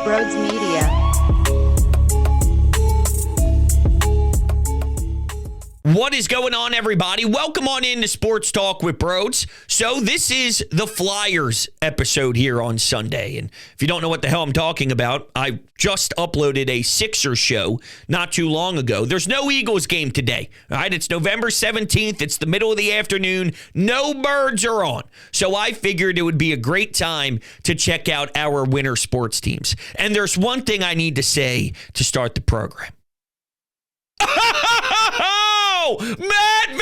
Broads Media. What is going on, everybody? Welcome on into Sports Talk with Broads. So this is the Flyers episode here on Sunday. And if you don't know what the hell I'm talking about, I just uploaded a Sixers show not too long ago. There's no Eagles game today. All right, it's November 17th. It's the middle of the afternoon. No birds are on. So I figured it would be a great time to check out our winter sports teams. And there's one thing I need to say to start the program. Matvei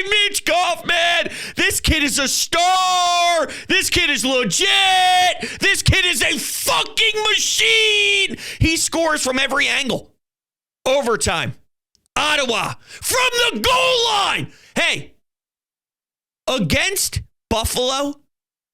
Michkov, man. This kid is a star. This kid is legit. This kid is a fucking machine. He scores from every angle. Overtime. Ottawa. From the goal line. Hey, against Buffalo,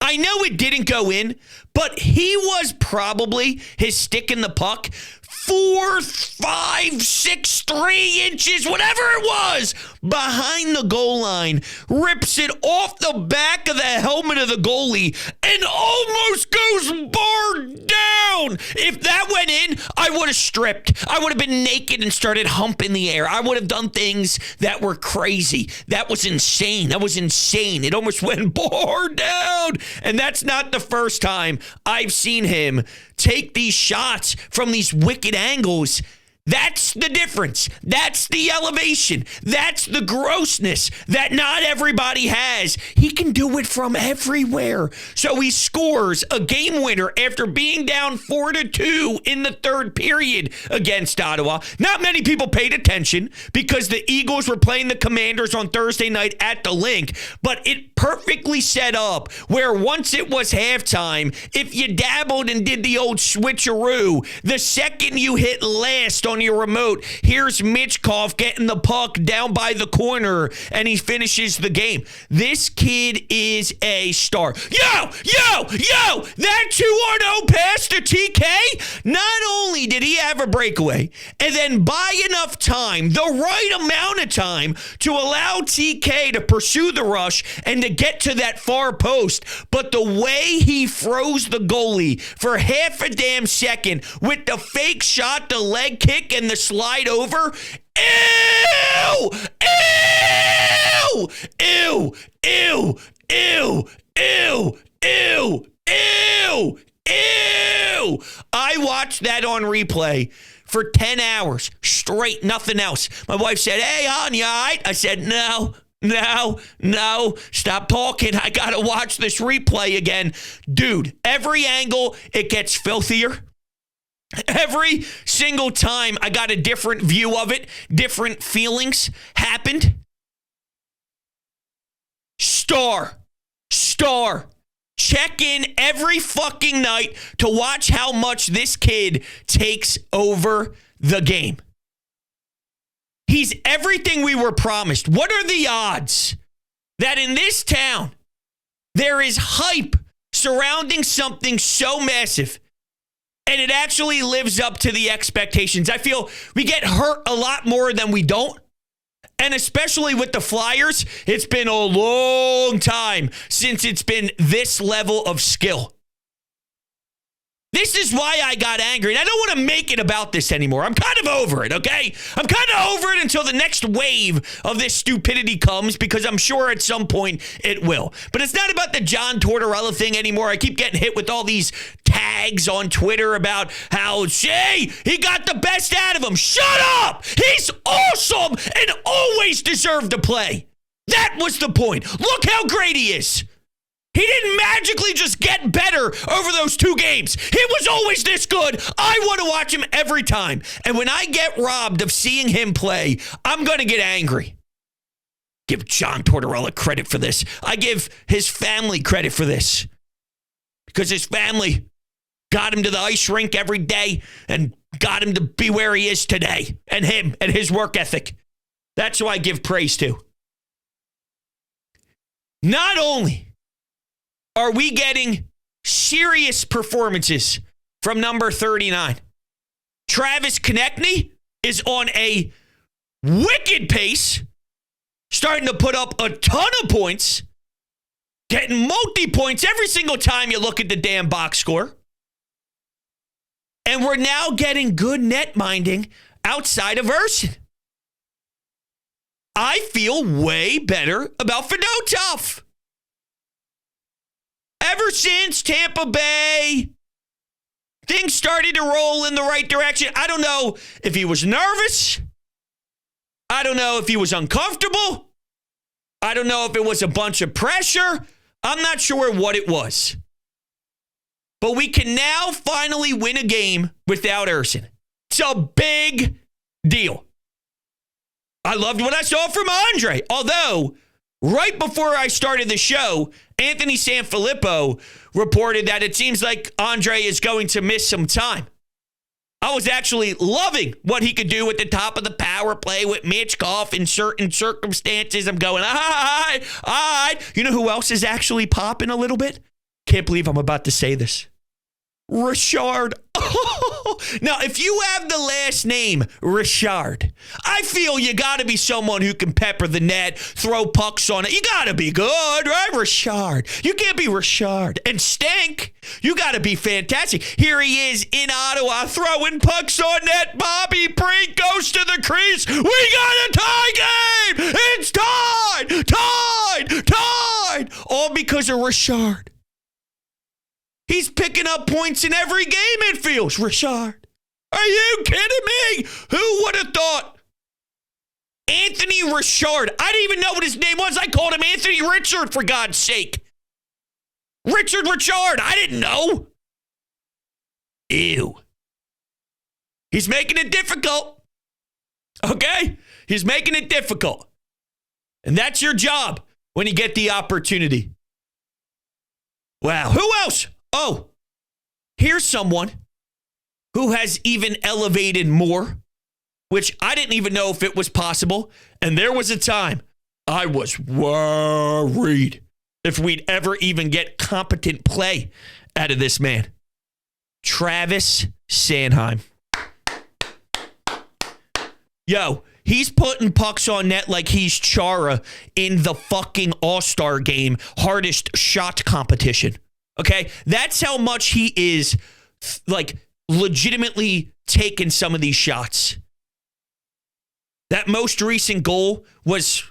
I know it didn't go in, but he was probably his stick in the puck 4, 5, 6, 3 inches, whatever it was, behind the goal line, rips it off the back of the helmet of the goalie, and almost goes bar down. If that went in, I would have stripped. I would have been naked and started humping the air. I would have done things that were crazy. That was insane. It almost went bar down. And that's not the first time I've seen him take these shots from these wicked angles. That's the difference. That's the elevation. That's the grossness that not everybody has. He can do it from everywhere. So he scores a game winner after being down 4-2 in the third period against Ottawa. Not many people paid attention because the Eagles were playing the Commanders on Thursday night at the Link, but it perfectly set up where once it was halftime, if you dabbled and did the old switcheroo, the second you hit last on your remote, here's Michkov getting the puck down by the corner, and he finishes the game. This kid is a star. Yo, that 2-0 pass to TK, not only did he have a breakaway, and then buy enough time, the right amount of time, to allow TK to pursue the rush and to get to that far post, but the way he froze the goalie for half a damn second with the fake shot, the leg kick, and the slide over. Ew! Ew! Ew! Ew! Ew! Ew! Ew! Ew! Ew! I watched that on replay for 10 hours straight, nothing else. My wife said, "Hey, hon, you all right?" I said, No, stop talking. I got to watch this replay again. Dude, every angle, it gets filthier. Every single time I got a different view of it, different feelings happened. Star. Check in every fucking night to watch how much this kid takes over the game. He's everything we were promised. What are the odds that in this town there is hype surrounding something so massive and it actually lives up to the expectations? I feel we get hurt a lot more than we don't. And especially with the Flyers, it's been a long time since it's been this level of skill. This is why I got angry, and I don't want to make it about this anymore. I'm kind of over it, okay? I'm kind of over it until the next wave of this stupidity comes, because I'm sure at some point it will. But it's not about the John Tortorella thing anymore. I keep getting hit with all these tags on Twitter about how, "Hey, he got the best out of him." Shut up! He's awesome and always deserved to play. That was the point. Look how great he is. He didn't magically just get better over those 2 games. He was always this good. I want to watch him every time. And when I get robbed of seeing him play, I'm going to get angry. Give John Tortorella credit for this. I give his family credit for this. Because his family got him to the ice rink every day and got him to be where he is today. And him and his work ethic. That's who I give praise to. Not only are we getting serious performances from number 39, Travis Konechny is on a wicked pace, starting to put up a ton of points, getting multi-points every single time you look at the damn box score. And we're now getting good net minding outside of Ursin. I feel way better about Fedorov. Ever since Tampa Bay, things started to roll in the right direction. I don't know if he was nervous. I don't know if he was uncomfortable. I don't know if it was a bunch of pressure. I'm not sure what it was. But we can now finally win a game without Ursin. It's a big deal. I loved what I saw from Andre. Although, right before I started the show, Anthony Sanfilippo reported that it seems like Andre is going to miss some time. I was actually loving what he could do at the top of the power play with Michkov in certain circumstances. I'm going, all right. You know who else is actually popping a little bit? Can't believe I'm about to say this. Richard. Now, if you have the last name Richard, I feel you got to be someone who can pepper the net, throw pucks on it. You got to be good, right? Richard. You can't be Richard and stink. You got to be fantastic. Here he is in Ottawa throwing pucks on net. Bobby Brink goes to the crease. We got a tie game. It's tied. All because of Richard. He's picking up points in every game, it feels. Richard. Are you kidding me? Who would have thought? Anthony Richard. I didn't even know what his name was. I called him Anthony Richard, for God's sake. Richard. I didn't know. Ew. He's making it difficult. Okay? He's making it difficult. And that's your job when you get the opportunity. Wow. Who else? Oh, here's someone who has even elevated more, which I didn't even know if it was possible. And there was a time I was worried if we'd ever even get competent play out of this man. Travis Sanheim. Yo, he's putting pucks on net like he's Chara in the fucking All-Star game, hardest shot competition. Okay, that's how much he is, like, legitimately taking some of these shots. That most recent goal was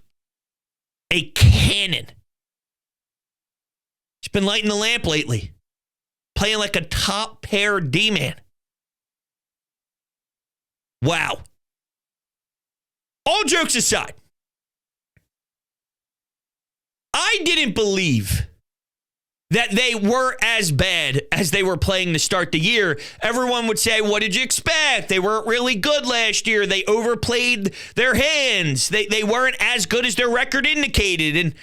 a cannon. He's been lighting the lamp lately, playing like a top pair D-man. Wow. All jokes aside, I didn't believe that they were as bad as they were playing to start the year. Everyone would say, what did you expect? They weren't really good last year. They overplayed their hands. They weren't as good as their record indicated.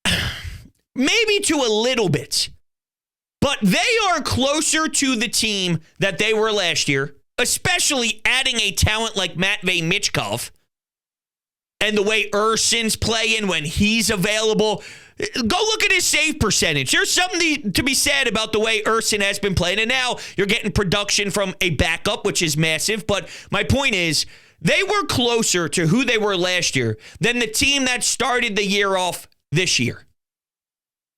And maybe to a little bit. But they are closer to the team that they were last year, especially adding a talent like Matvei Michkov. And the way Ursin's playing when he's available. Go look at his save percentage. There's something to be said about the way Ursin has been playing. And now you're getting production from a backup, which is massive. But my point is, they were closer to who they were last year than the team that started the year off this year.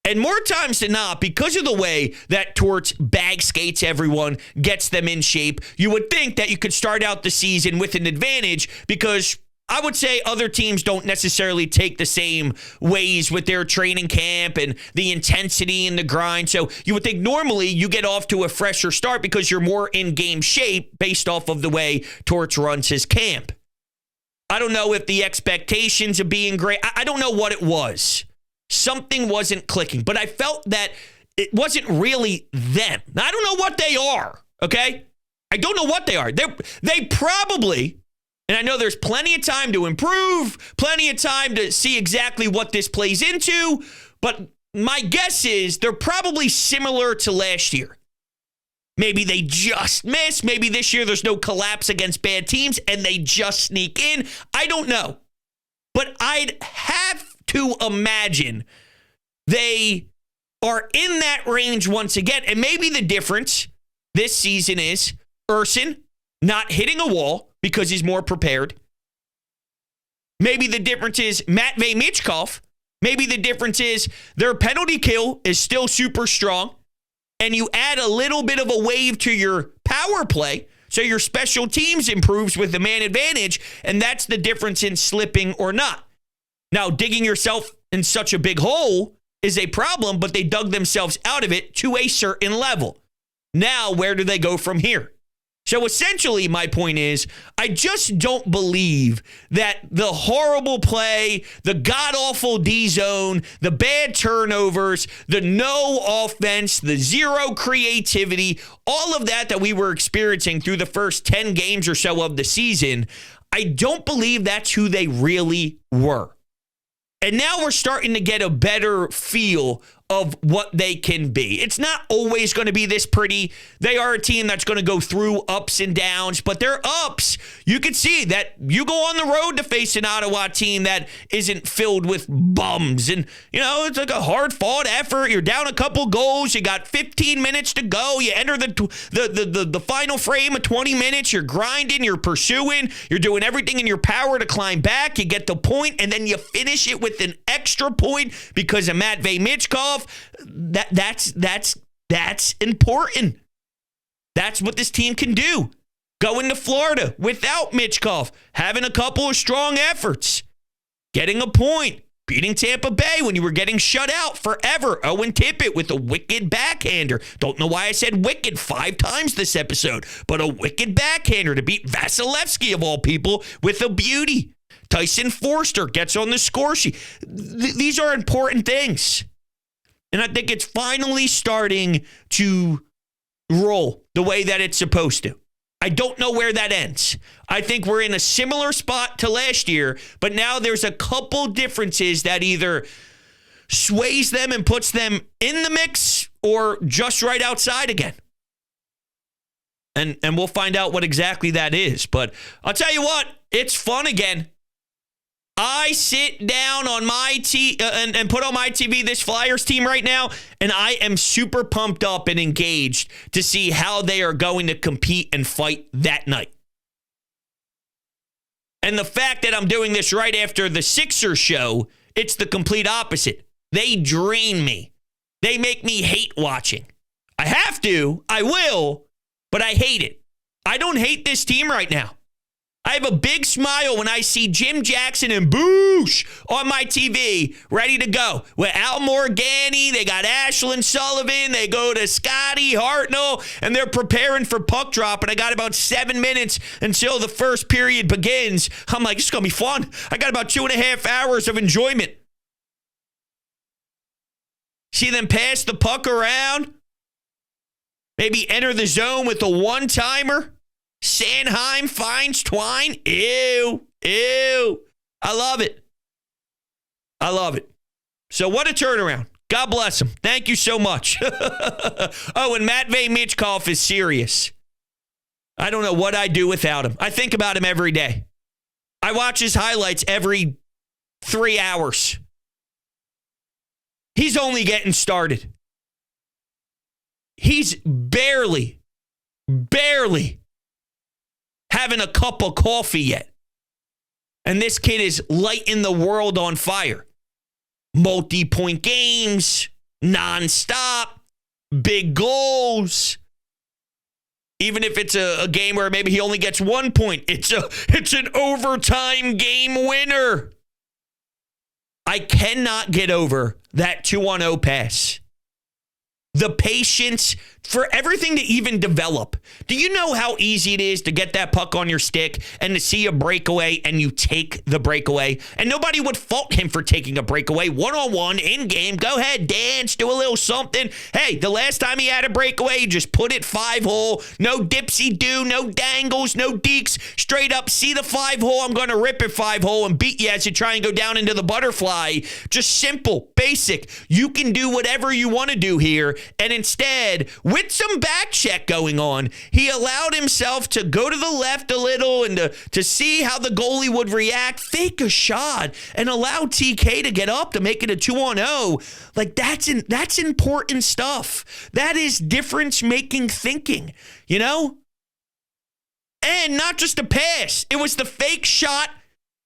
And more times than not, because of the way that Torts bag skates everyone, gets them in shape, you would think that you could start out the season with an advantage because I would say other teams don't necessarily take the same ways with their training camp and the intensity and the grind. So you would think normally you get off to a fresher start because you're more in game shape based off of the way Torts runs his camp. I don't know if the expectations of being great, I don't know what it was. Something wasn't clicking, but I felt that it wasn't really them. Now, I don't know what they are, okay? I don't know what they are. They probably... And I know there's plenty of time to improve, plenty of time to see exactly what this plays into, but my guess is they're probably similar to last year. Maybe they just miss. Maybe this year there's no collapse against bad teams and they just sneak in. I don't know. But I'd have to imagine they are in that range once again. And maybe the difference this season is Ursin not hitting a wall because he's more prepared. Maybe the difference is Matvei Michkov. Maybe the difference is their penalty kill is still super strong. and you add a little bit of a wave to your power play, so your special teams improves with the man advantage, and that's the difference in slipping or not. Now, digging yourself in such a big hole is a problem, but they dug themselves out of it to a certain level. Now, where do they go from here? So essentially, my point is, I just don't believe that the horrible play, the god-awful D-zone, the bad turnovers, the no offense, the zero creativity, all of that we were experiencing through the first 10 games or so of the season, I don't believe that's who they really were. And now we're starting to get a better feel of what they can be. It's not always going to be this pretty. They are a team that's going to go through ups and downs, but their ups, you can see that you go on the road to face an Ottawa team that isn't filled with bums. And, it's like a hard-fought effort. You're down a couple goals. You got 15 minutes to go. You enter the final frame of 20 minutes. You're grinding. You're pursuing. You're doing everything in your power to climb back. You get the point, and then you finish it with an extra point because of Matvei Michkov. That's important. That's what this team can do. Going to Florida without Michkov, having a couple of strong efforts, getting a point, beating Tampa Bay when you were getting shut out forever. Owen Tippett with a wicked backhander. Don't know why I said wicked 5 times this episode, but a wicked backhander to beat Vasilevsky of all people with a beauty. Tyson Forster gets on the score sheet. These are important things. And I think it's finally starting to roll the way that it's supposed to. I don't know where that ends. I think we're in a similar spot to last year, but now there's a couple differences that either sways them and puts them in the mix or just right outside again. And we'll find out what exactly that is. But I'll tell you what, it's fun again. I sit down on my and put on my TV this Flyers team right now, and I am super pumped up and engaged to see how they are going to compete and fight that night. And the fact that I'm doing this right after the Sixers show, it's the complete opposite. They drain me. They make me hate watching. I have to, I will, but I hate it. I don't hate this team right now. I have a big smile when I see Jim Jackson and Boosh on my TV ready to go. With Al Morgani, they got Ashlyn Sullivan, they go to Scotty Hartnell, and they're preparing for puck drop, and I got about 7 minutes until the first period begins. I'm like, it's going to be fun. I got about 2.5 hours of enjoyment. See them pass the puck around, maybe enter the zone with a one-timer. Sanheim finds Twine. Ew. I love it. I love it. So what a turnaround. God bless him. Thank you so much. Oh, and Matvei Michkov is serious. I don't know what I'd do without him. I think about him every day. I watch his highlights every 3 hours. He's only getting started. He's barely having a cup of coffee yet. And this kid is lighting the world on fire. Multi-point games, nonstop, big goals. Even if it's a game where maybe he only gets 1 point, it's an overtime game winner. I cannot get over that 2-on-0 pass. The patience for everything to even develop. Do you know how easy it is to get that puck on your stick and to see a breakaway and you take the breakaway? And nobody would fault him for taking a breakaway. One-on-one, in-game, go ahead, dance, do a little something. Hey, the last time he had a breakaway, he just put it 5-hole. No dipsy-do, no dangles, no deeks. Straight up, see the 5-hole, I'm going to rip it 5-hole and beat you as you try and go down into the butterfly. Just simple, basic. You can do whatever you want to do here. And instead, with some back check going on, he allowed himself to go to the left a little and to see how the goalie would react, fake a shot, and allow TK to get up to make it a 2-on-0. Like, that's important stuff. That is difference-making thinking, you know? And not just a pass. It was the fake shot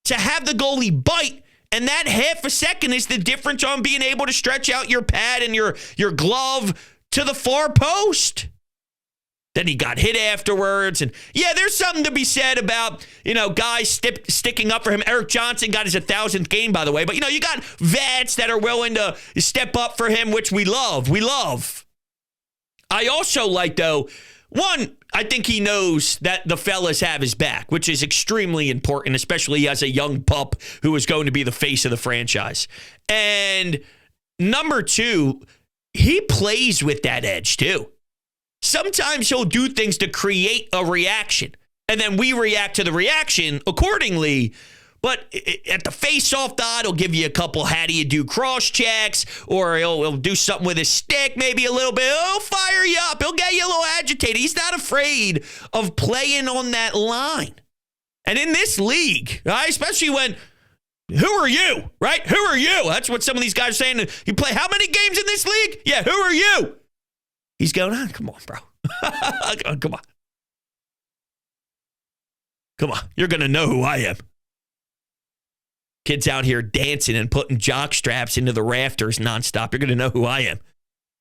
to have the goalie bite. And that half a second is the difference on being able to stretch out your pad and your glove to the far post. Then he got hit afterwards. And yeah, there's something to be said about, guys sticking up for him. Eric Johnson got his 1,000th game, by the way. But, you got vets that are willing to step up for him, which we love. We love. I also like, though, one, I think he knows that the fellas have his back, which is extremely important, especially as a young pup who is going to be the face of the franchise. And number two, he plays with that edge, too. Sometimes he'll do things to create a reaction, and then we react to the reaction accordingly. But at the face-off dot, he'll give you a couple how-do-you-do cross-checks, or he'll do something with his stick, maybe a little bit. He'll fire you up. He'll get you a little agitated. He's not afraid of playing on that line. And in this league, right, especially when, who are you, right? Who are you? That's what some of these guys are saying. You play how many games in this league? Yeah, who are you? He's going, come on, bro. Come on. Come on. You're going to know who I am. Kids out here dancing and putting jock straps into the rafters nonstop. You're going to know who I am.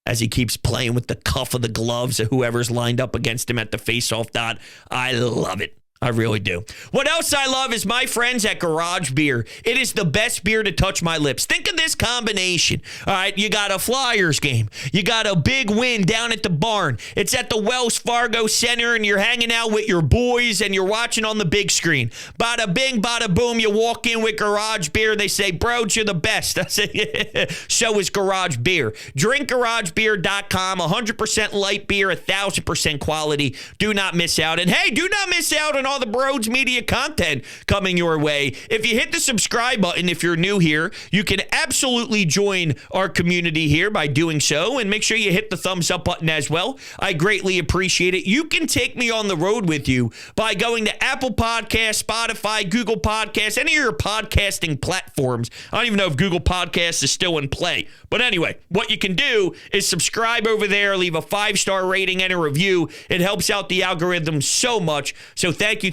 As he keeps playing with the cuff of the gloves of whoever's lined up against him at the face-off dot. I love it. I really do. What else I love is my friends at Garage Beer. It is the best beer to touch my lips. Think of this combination. All right, you got a Flyers game. You got a big win down at the barn. It's at the Wells Fargo Center, and you're hanging out with your boys, and you're watching on the big screen. Bada bing, bada boom, you walk in with Garage Beer. They say, bro, you're the best. I say, yeah. So is Garage Beer. DrinkGarageBeer.com, 100% light beer, 1,000% quality. Do not miss out. And hey, do not miss out on all the Broads Media content coming your way. If you hit the subscribe button, if you're new here, you can absolutely join our community here by doing so, and make sure you hit the thumbs up button as well. I greatly appreciate it. You can take me on the road with you by going to Apple Podcasts, Spotify, Google Podcasts, any of your podcasting platforms. I don't even know if Google Podcasts is still in play. But anyway, what you can do is subscribe over there, leave a 5-star rating and a review. It helps out the algorithm so much. So thank you.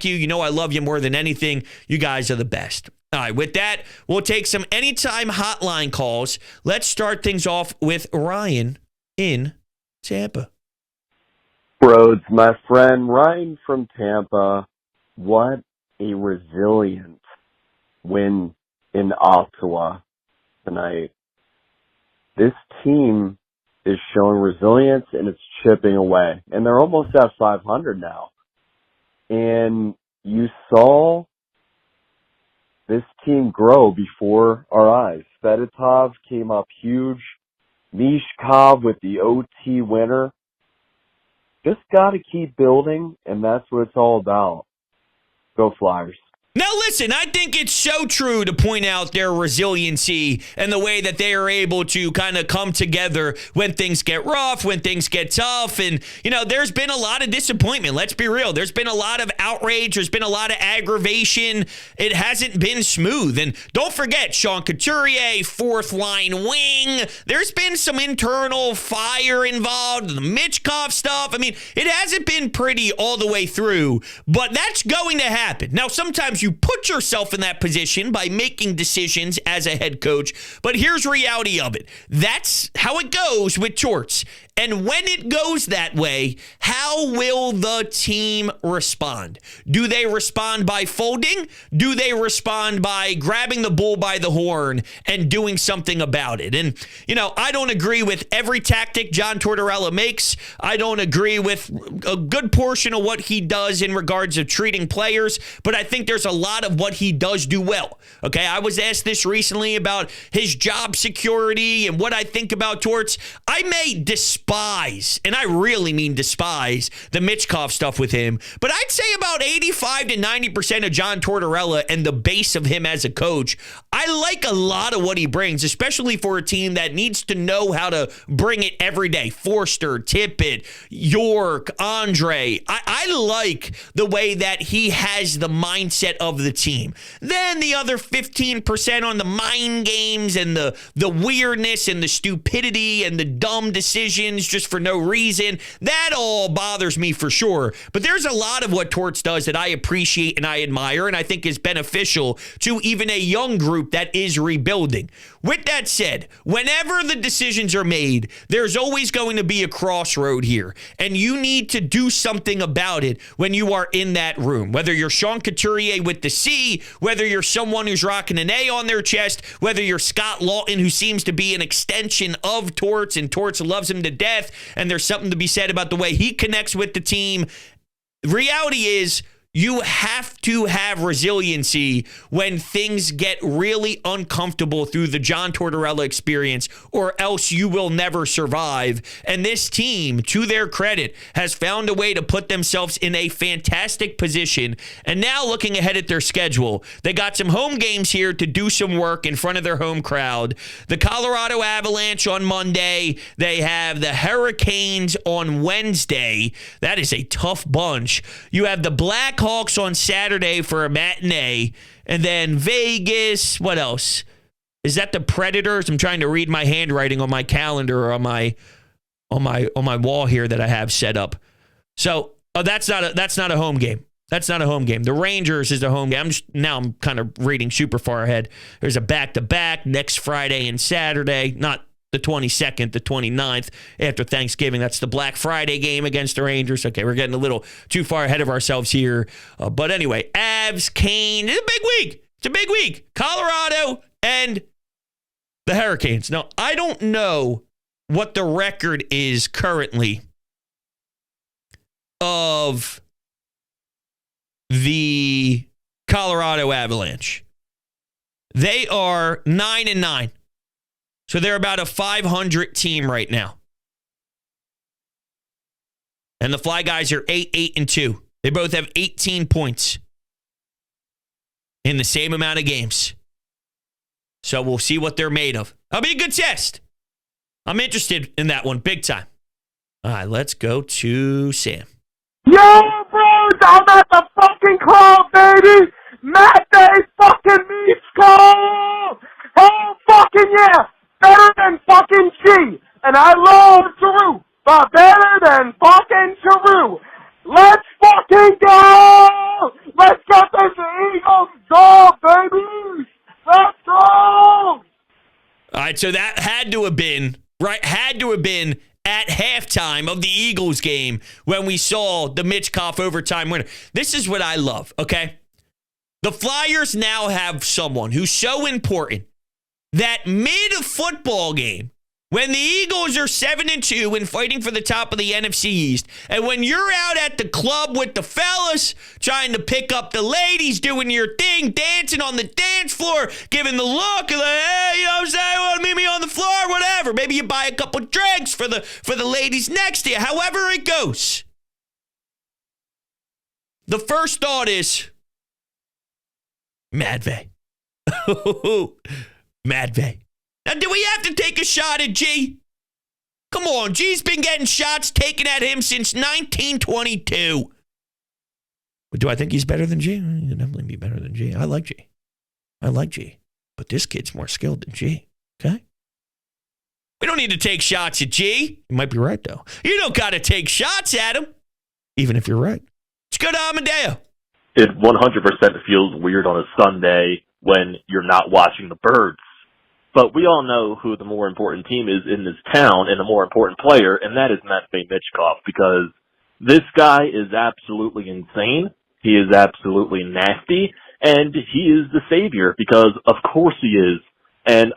You know I love you more than anything. You guys are the best. All right, with that, we'll take some anytime hotline calls. Let's start things off with Ryan in Tampa. Broads, my friend Ryan from Tampa. What a resilient win in Ottawa tonight. This team is showing resilience, and it's chipping away. And they're almost at 500 now. And you saw this team grow before our eyes. Fedorov came up huge. Michkov with the OT winner. Just got to keep building, and that's what it's all about. Go Flyers. Now, listen, I think it's so true to point out their resiliency and the way that they are able to kind of come together when things get rough, when things get tough. And, there's been a lot of disappointment. Let's be real. There's been a lot of outrage. There's been a lot of aggravation. It hasn't been smooth. And don't forget, Sean Couturier, fourth line wing. There's been some internal fire involved, the Michkov stuff. I mean, it hasn't been pretty all the way through, but that's going to happen. Now, sometimes you put yourself in that position by making decisions as a head coach, but here's reality of it. That's how it goes with Torts. And when it goes that way, how will the team respond? Do they respond by folding? Do they respond by grabbing the bull by the horn and doing something about it? And, I don't agree with every tactic John Tortorella makes. I don't agree with a good portion of what he does in regards of treating players, but I think there's a lot of what he does do well. Okay, I was asked this recently about his job security and what I think about Torts. I may despise, and I really mean despise, the Michkov stuff with him, but I'd say about 85 to 90% of John Tortorella and the base of him as a coach, I like a lot of what he brings, especially for a team that needs to know how to bring it every day. Forster, Tippett, York, Andre. I like the way that he has the mindset of the team. Then the other 15% on the mind games and the weirdness and the stupidity and the dumb decisions just for no reason, that all bothers me for sure. But there's a lot of what Torts does that I appreciate and I admire and I think is beneficial to even a young group that is rebuilding. with that said, whenever the decisions are made, there's always going to be a crossroad here, and you need to do something about it when you are in that room. Whether you're Sean Couturier with the C, whether you're someone who's rocking an A on their chest, whether you're Scott Lawton, who seems to be an extension of Torts, and Torts loves him to death, and there's something to be said about the way he connects with the team. Reality is, you have to have resiliency when things get really uncomfortable through the John Tortorella experience, or else you will never survive. And this team, to their credit, has found a way to put themselves in a fantastic position. And now looking ahead at their schedule, they got some home games here to do some work in front of their home crowd. The Colorado Avalanche on Monday. They have the Hurricanes on Wednesday. That is a tough bunch. You have the Blackhawks on Saturday for a matinee, and then Vegas. What else? Is that the Predators? I'm trying to read my handwriting on my calendar or on my wall here that I have set up. So, that's not a home game. That's not a home game. The Rangers is the home game. I'm kind of reading super far ahead. There's a back-to-back next Friday and Saturday. Not the 22nd, the 29th after Thanksgiving. That's the Black Friday game against the Rangers. Okay, we're getting a little too far ahead of ourselves here. But anyway, Avs, Kane. It's a big week. It's a big week. Colorado and the Hurricanes. Now, I don't know what the record is currently of the Colorado Avalanche. They are 9-9. So they're about a 500 team right now. And the Fly Guys are 8-8-2. They both have 18 points in the same amount of games. So we'll see what they're made of. That'll be a good test. I'm interested in that one big time. All right, let's go to Sam. Yo, bros, I'm at the fucking club, baby! Matvei fucking Michkov! Hell fucking yeah! Better than fucking G! And I love Chara, but better than fucking Chara! Let's fucking go! Let's get this Eagles dog, baby! Let's go! All right, so that had to have been at halftime of the Eagles game when we saw the Michkov overtime winner. This is what I love, okay? The Flyers now have someone who's so important that mid-football game, when the Eagles are 7-2 and fighting for the top of the NFC East, and when you're out at the club with the fellas, trying to pick up the ladies, doing your thing, dancing on the dance floor, giving the look, like, hey, you know what I'm saying, want to meet me on the floor, whatever. Maybe you buy a couple drinks for the ladies next to you, however it goes. The first thought is, Matvei. Matvei. Now, do we have to take a shot at G? Come on, G's been getting shots taken at him since 1922. But do I think he's better than G? He can definitely be better than G. I like G. But this kid's more skilled than G, okay? We don't need to take shots at G. You might be right, though. You don't got to take shots at him, even if you're right. Let's go to Amadeo. It 100% feels weird on a Sunday when you're not watching the Birds. But we all know who the more important team is in this town and the more important player, and that is Matvei Michkov, because this guy is absolutely insane. He is absolutely nasty, and he is the savior, because of course he is. And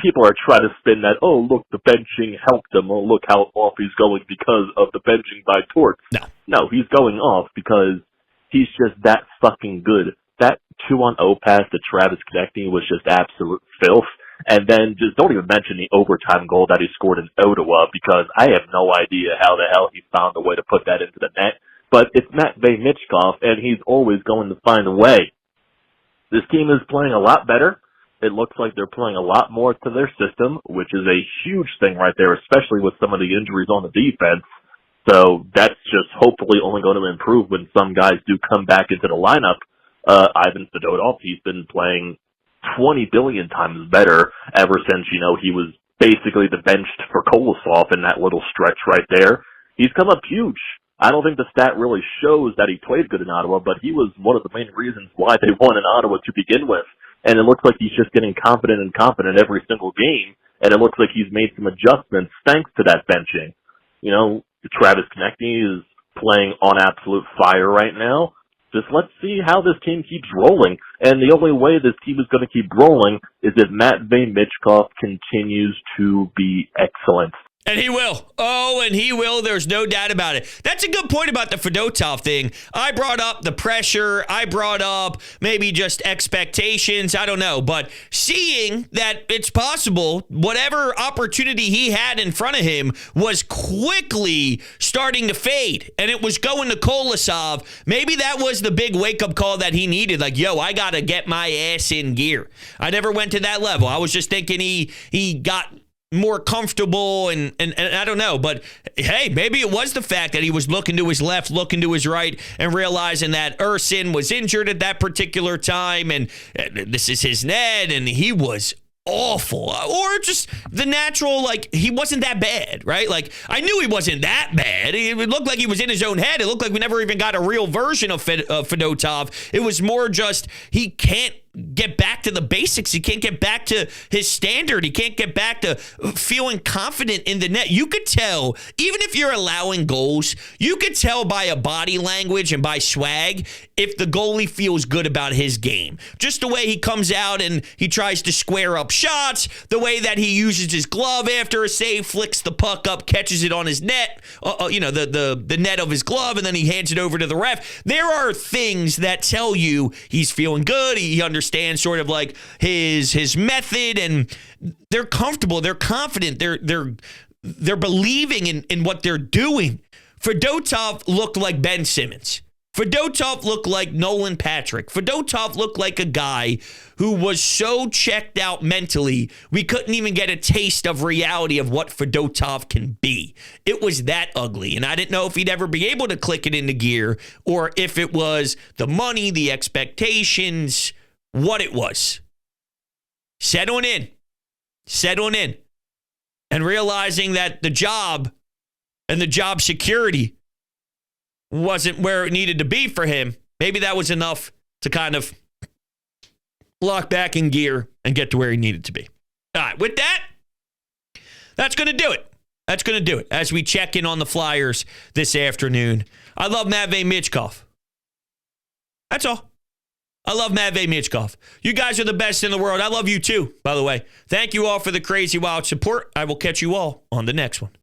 people are trying to spin that, oh, look, the benching helped him. Oh, look how off he's going because of the benching by Torts. No, he's going off because he's just that fucking good. That 2-on-0 pass to Travis Konechny was just absolute filth. And then just don't even mention the overtime goal that he scored in Ottawa, because I have no idea how the hell he found a way to put that into the net. But it's Matvei Michkov, and he's always going to find a way. This team is playing a lot better. It looks like they're playing a lot more to their system, which is a huge thing right there, especially with some of the injuries on the defense. So that's just hopefully only going to improve when some guys do come back into the lineup. Ivan Fedorov, he's been playing 20 billion times better ever since, he was basically the benched for Kolosov in that little stretch right there. He's come up huge. I don't think the stat really shows that he played good in Ottawa, but he was one of the main reasons why they won in Ottawa to begin with. and it looks like he's just getting confident and confident every single game, and it looks like he's made some adjustments thanks to that benching. You know, Travis Konechny is playing on absolute fire right now. Just let's see how this team keeps rolling. And the only way this team is going to keep rolling is if Matvei Michkov continues to be excellent. And he will. Oh, and he will. There's no doubt about it. That's a good point about the Fedorov thing. I brought up the pressure. I brought up maybe just expectations. I don't know. But seeing that it's possible, whatever opportunity he had in front of him was quickly starting to fade. And it was going to Kolosov. Maybe that was the big wake-up call that he needed. Like, yo, I got to get my ass in gear. I never went to that level. I was just thinking he got more comfortable and I don't know, but hey, maybe it was the fact that he was looking to his left, looking to his right, and realizing that Ursin was injured at that particular time, and this is his net, and he was awful. Or just the natural, like, he wasn't that bad, right? Like, I knew he wasn't that bad. It looked like he was in his own head. It looked like we never even got a real version of Fedorov. It was more just he can't get back to the basics. He can't get back to his standard. He can't get back to feeling confident in the net. You could tell, even if you're allowing goals, you could tell by a body language and by swag if the goalie feels good about his game. Just the way he comes out and he tries to square up shots, the way that he uses his glove after a save, flicks the puck up, catches it on his net, the net of his glove, and then he hands it over to the ref. There are things that tell you he's feeling good. He understands sort of like his method, and they're comfortable, they're confident, they're believing in what they're doing. Fedorov looked like Ben Simmons. Fedorov looked like Nolan Patrick. Fedorov looked like a guy who was so checked out mentally, we couldn't even get a taste of reality of what Fedorov can be. It was that ugly, and I didn't know if he'd ever be able to click it into gear, or if it was the money, the expectations, what it was. Settling in, and realizing that the job and the job security wasn't where it needed to be for him. Maybe that was enough to kind of lock back in gear and get to where he needed to be. All right, with that, that's going to do it. That's going to do it as we check in on the Flyers this afternoon. I love Matvei Michkov. That's all. I love Matvei Michkov. You guys are the best in the world. I love you too, by the way. Thank you all for the crazy wild support. I will catch you all on the next one.